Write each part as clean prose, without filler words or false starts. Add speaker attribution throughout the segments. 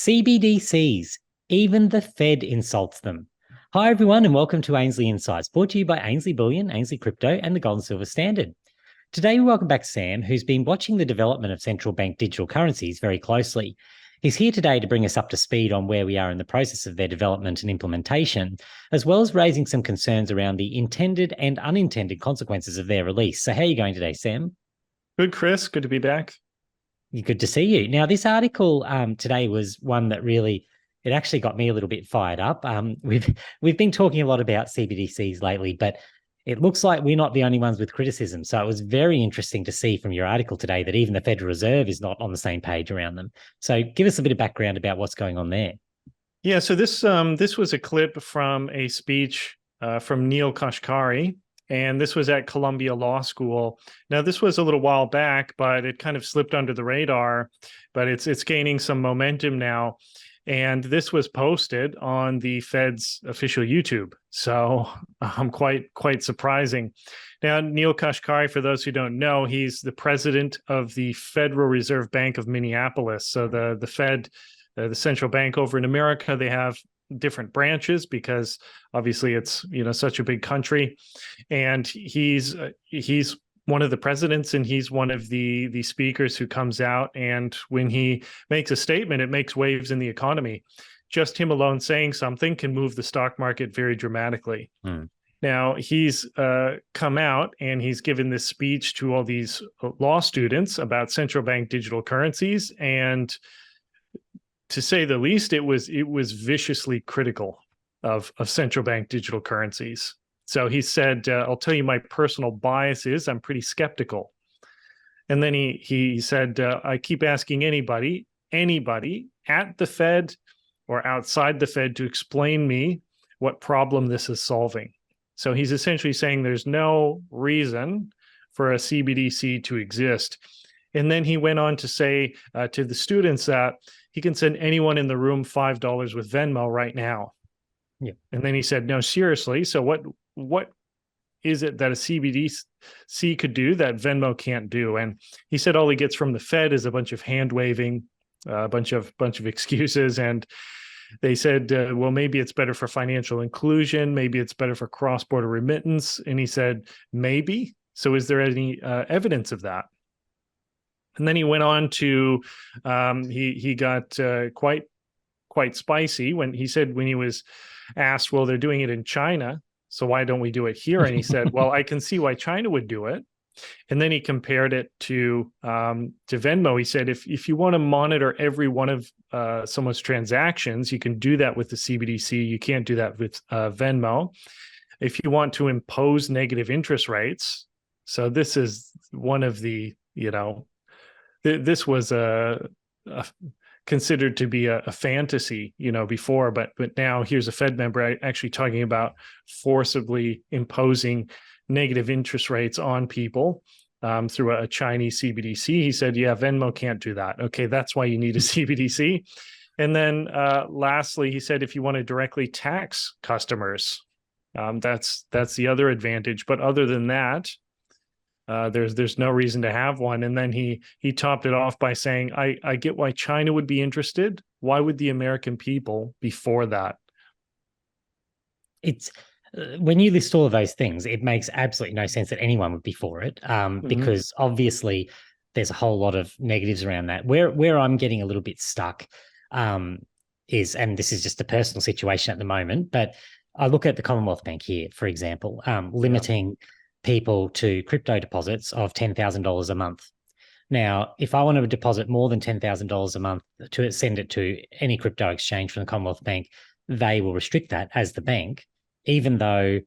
Speaker 1: CBDCs, even the Fed insults them. Hi, everyone, and welcome to Ainslie Insights, brought to you by Ainslie Bullion, Ainslie Crypto, and the Gold and Silver Standard. Today, we welcome back Sam, who's been watching the development of central bank digital currencies very closely. He's here today to bring us up to speed on where we are in the process of their development and implementation, as well as raising some concerns around the intended and unintended consequences of their release. So how are you going today, Sam?
Speaker 2: Good, Chris. Good to be back.
Speaker 1: Good to see you. Now, this article today was one that it actually got me a little bit fired up. We've been talking a lot about CBDCs lately, but it looks like we're not the only ones with criticism. So it was very interesting to see from your article today that even the Federal Reserve is not on the same page around them. So give us a bit of background about what's going on there.
Speaker 2: Yeah, so this was a clip from a speech from Neel Kashkari, and this was at Columbia Law School. Now, this was a little while back, but it kind of slipped under the radar, but it's gaining some momentum now. And this was posted on the Fed's official YouTube. So quite surprising. Now, Neel Kashkari, for those who don't know, he's the president of the Federal Reserve Bank of Minneapolis. So the Fed, the central bank over in America, they have different branches because obviously it's such a big country, and he's one of the presidents, and he's one of the speakers who comes out, and when he makes a statement, it makes waves in the economy. Just him alone saying something can move the stock market very dramatically. Now, he's come out and he's given this speech to all these law students about central bank digital currencies, and to say the least, it was viciously critical of central bank digital currencies. So he said, I'll tell you my personal bias is I'm pretty skeptical. And then he said, I keep asking anybody at the Fed or outside the Fed to explain me what problem this is solving. So he's essentially saying there's no reason for a CBDC to exist. And then he went on to say to the students that he can send anyone in the room $5 with Venmo right now.
Speaker 1: Yeah.
Speaker 2: And then he said, no, seriously. So what is it that a CBDC could do that Venmo can't do? And he said all he gets from the Fed is a bunch of hand waving, a bunch of excuses. And they said, well, maybe it's better for financial inclusion. Maybe it's better for cross-border remittance. And he said, maybe. So is there any evidence of that? And then he went on to, he got quite spicy when he said, when he was asked, well, they're doing it in China, so why don't we do it here? And he said, well, I can see why China would do it. And then he compared it to Venmo. He said, if you want to monitor every one of someone's transactions, you can do that with the CBDC. You can't do that with Venmo. If you want to impose negative interest rates, so this is one of the, this was considered to be a fantasy, before, but now here's a Fed member actually talking about forcibly imposing negative interest rates on people through a Chinese CBDC. He said, yeah, Venmo can't do that. Okay, that's why you need a CBDC. And then lastly, he said, if you want to directly tax customers, that's the other advantage. But other than that, there's no reason to have one. And then he topped it off by saying, I get why China would be interested. Why would the American people be for that?
Speaker 1: It's when you list all of those things, it makes absolutely no sense that anyone would be for it, because obviously there's a whole lot of negatives around that. Where I'm getting a little bit stuck is, and this is just a personal situation at the moment, but I look at the Commonwealth Bank here, for example, limiting people to crypto deposits of $10,000 a month. Now, if I want to deposit more than $10,000 a month to send it to any crypto exchange from the Commonwealth Bank, they will restrict that as the bank, even though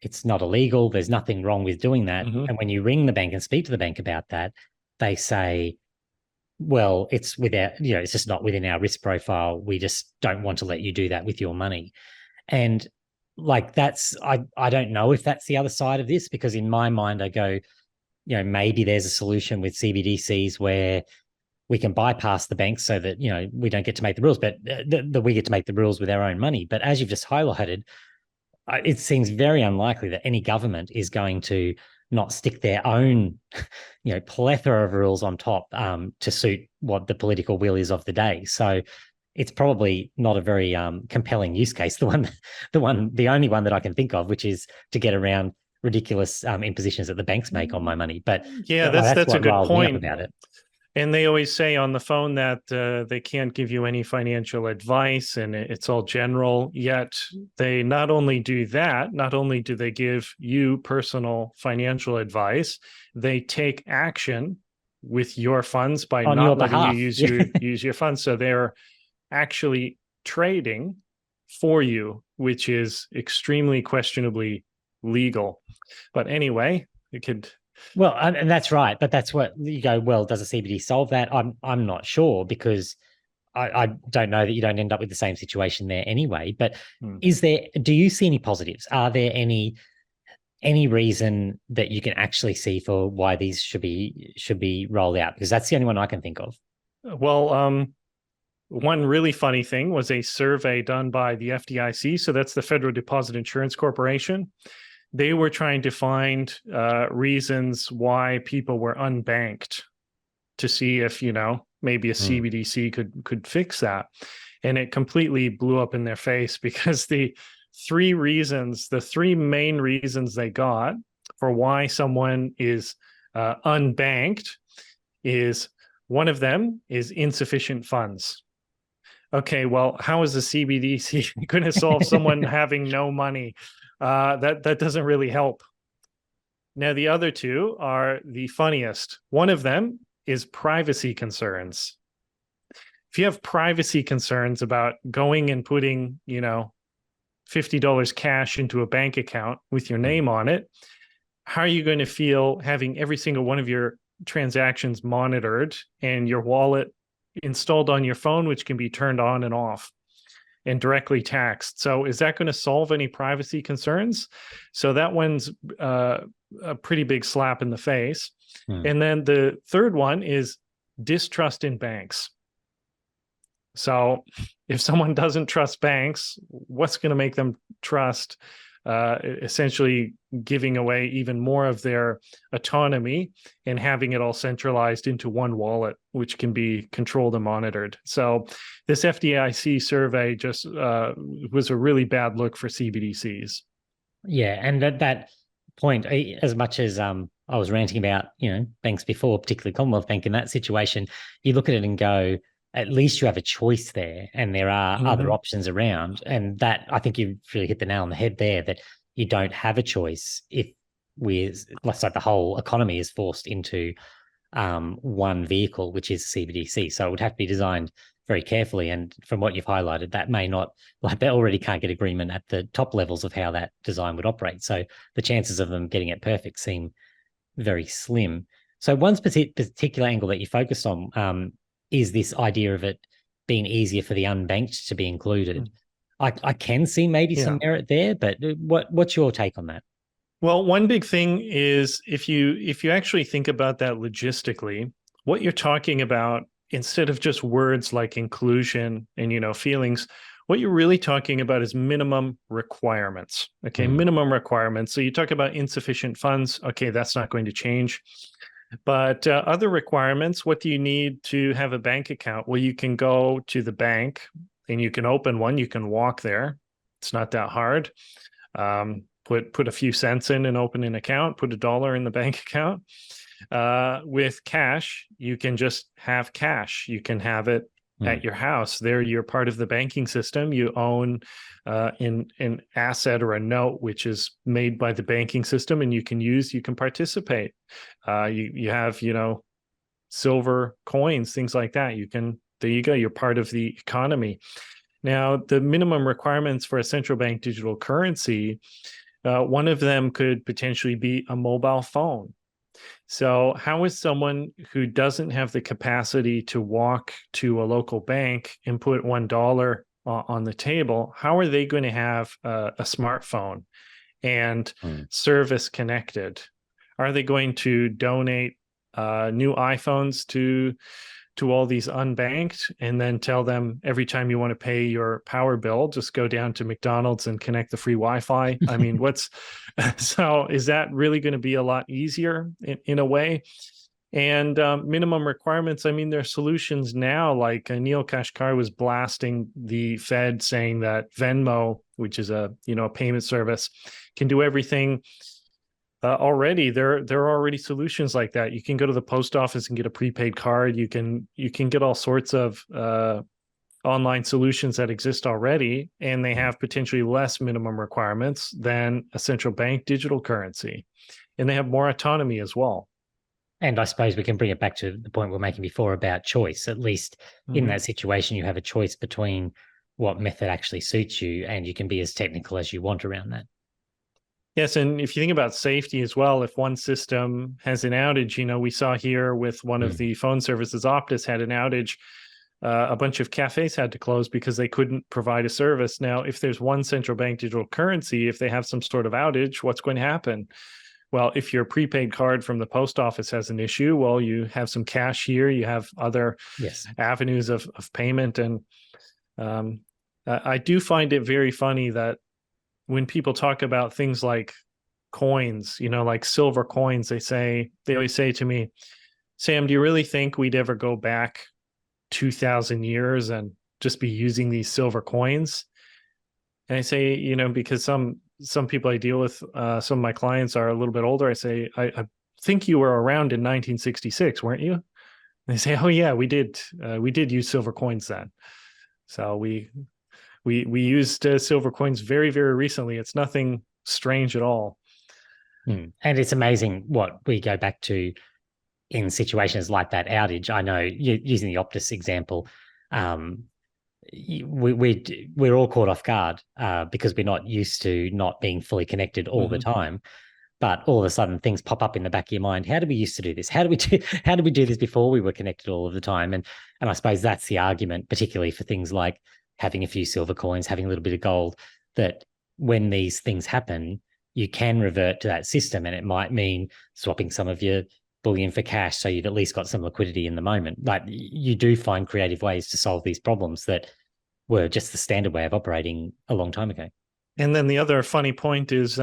Speaker 1: it's not illegal. There's nothing wrong with doing that. And when you ring the bank and speak to the bank about that, they say, well, it's it's just not within our risk profile. We just don't want to let you do that with your money. And I don't know if that's the other side of this, because in my mind I go, maybe there's a solution with CBDCs where we can bypass the banks so that, we don't get to make the rules, but we get to make the rules with our own money. But as you've just highlighted, it seems very unlikely that any government is going to not stick their own, plethora of rules on top to suit what the political will is of the day. So it's probably not a very compelling use case. The only one that I can think of, which is to get around ridiculous impositions that the banks make on my money. But
Speaker 2: Yeah,
Speaker 1: that's
Speaker 2: that's a
Speaker 1: what
Speaker 2: good
Speaker 1: riles me up
Speaker 2: point.
Speaker 1: about it.
Speaker 2: And they always say on the phone that they can't give you any financial advice and it's all general. Yet they not only do that, not only do they give you personal financial advice, they take action with your funds by
Speaker 1: On your
Speaker 2: not letting you
Speaker 1: behalf.
Speaker 2: use
Speaker 1: Yeah.
Speaker 2: your funds. So they're actually trading for you, which is extremely questionably legal. But anyway, it could.
Speaker 1: Well, and that's right, but that's what you go. Well, does a CBD solve that? I'm not sure, because I don't know that you don't end up with the same situation there anyway. But do you see any positives? Are there any reason that you can actually see for why these should be rolled out? Because that's the only one I can think of.
Speaker 2: Well, one really funny thing was a survey done by the FDIC. So that's the Federal Deposit Insurance Corporation. They were trying to find reasons why people were unbanked to see if, maybe a CBDC could fix that. And it completely blew up in their face, because the three main reasons they got for why someone is unbanked is, one of them is insufficient funds. Okay, well, how is the CBDC going to solve someone having no money? That doesn't really help. Now, the other two are the funniest. One of them is privacy concerns. If you have privacy concerns about going and putting, $50 cash into a bank account with your name on it, how are you going to feel having every single one of your transactions monitored and your wallet installed on your phone, which can be turned on and off and directly taxed? So is that going to solve any privacy concerns? So that one's a pretty big slap in the face. And then the third one is distrust in banks. So if someone doesn't trust banks, what's going to make them trust? Essentially giving away even more of their autonomy and having it all centralized into one wallet, which can be controlled and monitored. So this FDIC survey just was a really bad look for CBDCs.
Speaker 1: Yeah, and that point, as much as I was ranting about, banks before, particularly Commonwealth Bank, in that situation, you look at it and go, at least you have a choice there, and there are other options around. And that, I think you've really hit the nail on the head there, that you don't have a choice if let's like the whole economy is forced into one vehicle, which is CBDC. So it would have to be designed very carefully. And from what you've highlighted, that may not, like, they already can't get agreement at the top levels of how that design would operate. So the chances of them getting it perfect seem very slim. So one particular angle that you focused on is this idea of it being easier for the unbanked to be included. I can see maybe some merit there, but what's your take on that?
Speaker 2: Well, one big thing is if you actually think about that logistically, what you're talking about, instead of just words like inclusion and feelings, what you're really talking about is minimum requirements. Okay, minimum requirements. So you talk about insufficient funds. Okay, that's not going to change. But other requirements, what do you need to have a bank account? Well, you can go to the bank and you can open one. You can walk there. It's not that hard. Put a few cents in and open an account. Put $1 in the bank account. With cash, you can just have cash. You can have it at your house. There, you're part of the banking system. You own an asset or a note which is made by the banking system, and you can participate. You have silver coins, things like that. There you go. You're part of the economy. Now, the minimum requirements for a central bank digital currency, one of them could potentially be a mobile phone. So how is someone who doesn't have the capacity to walk to a local bank and put $1 on the table, how are they going to have a smartphone and service connected? Are they going to donate new iPhones to all these unbanked and then tell them every time you want to pay your power bill, just go down to McDonald's and connect the free Wi-Fi? I mean, so is that really going to be a lot easier in a way? And minimum requirements, I mean, there are solutions now, like Neil Kashkari was blasting the Fed saying that Venmo, which is a payment service, can do everything already. There are already solutions like that. You can go to the post office and get a prepaid card. You can get all sorts of online solutions that exist already, and they have potentially less minimum requirements than a central bank digital currency. And they have more autonomy as well.
Speaker 1: And I suppose we can bring it back to the point we were making before about choice. At least in that situation, you have a choice between what method actually suits you, and you can be as technical as you want around that.
Speaker 2: Yes, and if you think about safety as well, if one system has an outage, we saw here with one of the phone services, Optus had an outage. A bunch of cafes had to close because they couldn't provide a service. Now, if there's one central bank digital currency, if they have some sort of outage, what's going to happen? Well, if your prepaid card from the post office has an issue, well, you have some cash here, you have other avenues of payment. And I do find it very funny that when people talk about things like coins, like silver coins, they always say to me, Sam, do you really think we'd ever go back 2,000 years and just be using these silver coins? And I say, because some people I deal with, some of my clients are a little bit older. I say, I think you were around in 1966, weren't you? And they say, oh yeah, we did use silver coins then. So we used silver coins very, very recently. It's nothing strange at all.
Speaker 1: And it's amazing what we go back to in situations like that outage. I know, using the Optus example, we're all caught off guard because we're not used to not being fully connected all the time. But all of a sudden, things pop up in the back of your mind. How did we used to do this? How did we do this before we were connected all of the time? And I suppose that's the argument, particularly for things like having a few silver coins, having a little bit of gold, that when these things happen, you can revert to that system, and it might mean swapping some of your bullion for cash, so you've at least got some liquidity in the moment. Like, you do find creative ways to solve these problems that were just the standard way of operating a long time ago.
Speaker 2: And then the other funny point is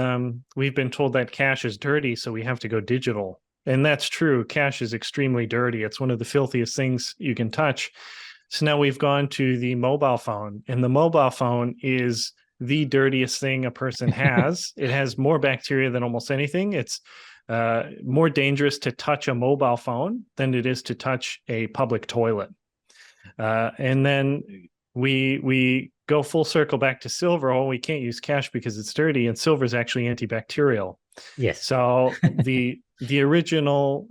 Speaker 2: we've been told that cash is dirty, so we have to go digital. And that's true. Cash is extremely dirty. It's one of the filthiest things you can touch. So now we've gone to the mobile phone, and the mobile phone is the dirtiest thing a person has. It has more bacteria than almost anything. It's more dangerous to touch a mobile phone than it is to touch a public toilet. And then we go full circle back to silver. Oh, we can't use cash because it's dirty, and silver is actually antibacterial.
Speaker 1: Yes.
Speaker 2: So the original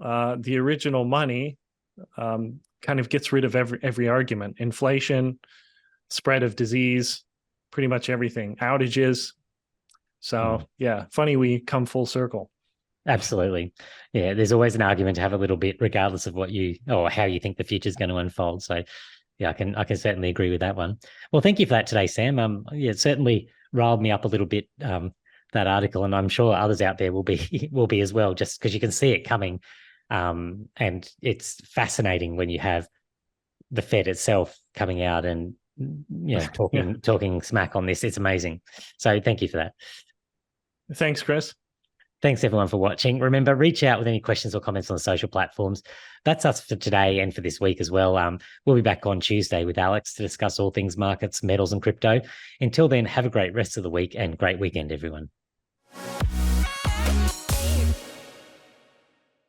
Speaker 2: money kind of gets rid of every argument. Inflation, spread of disease, pretty much everything. Outages. So yeah, funny we come full circle.
Speaker 1: Absolutely. Yeah, there's always an argument to have a little bit, regardless of what how you think the future is going to unfold. So yeah, I can certainly agree with that one. Well, thank you for that today, Sam. It certainly riled me up a little bit, that article, and I'm sure others out there will be as well, just because you can see it coming. And it's fascinating when you have the Fed itself coming out and talking smack on this. It's amazing. So thank you for that.
Speaker 2: Thanks, Chris.
Speaker 1: Thanks, everyone, for watching. Remember, reach out with any questions or comments on the social platforms. That's us for today and for this week as well. We'll be back on Tuesday with Alex to discuss all things markets, metals, and crypto. Until then, have a great rest of the week and great weekend, everyone.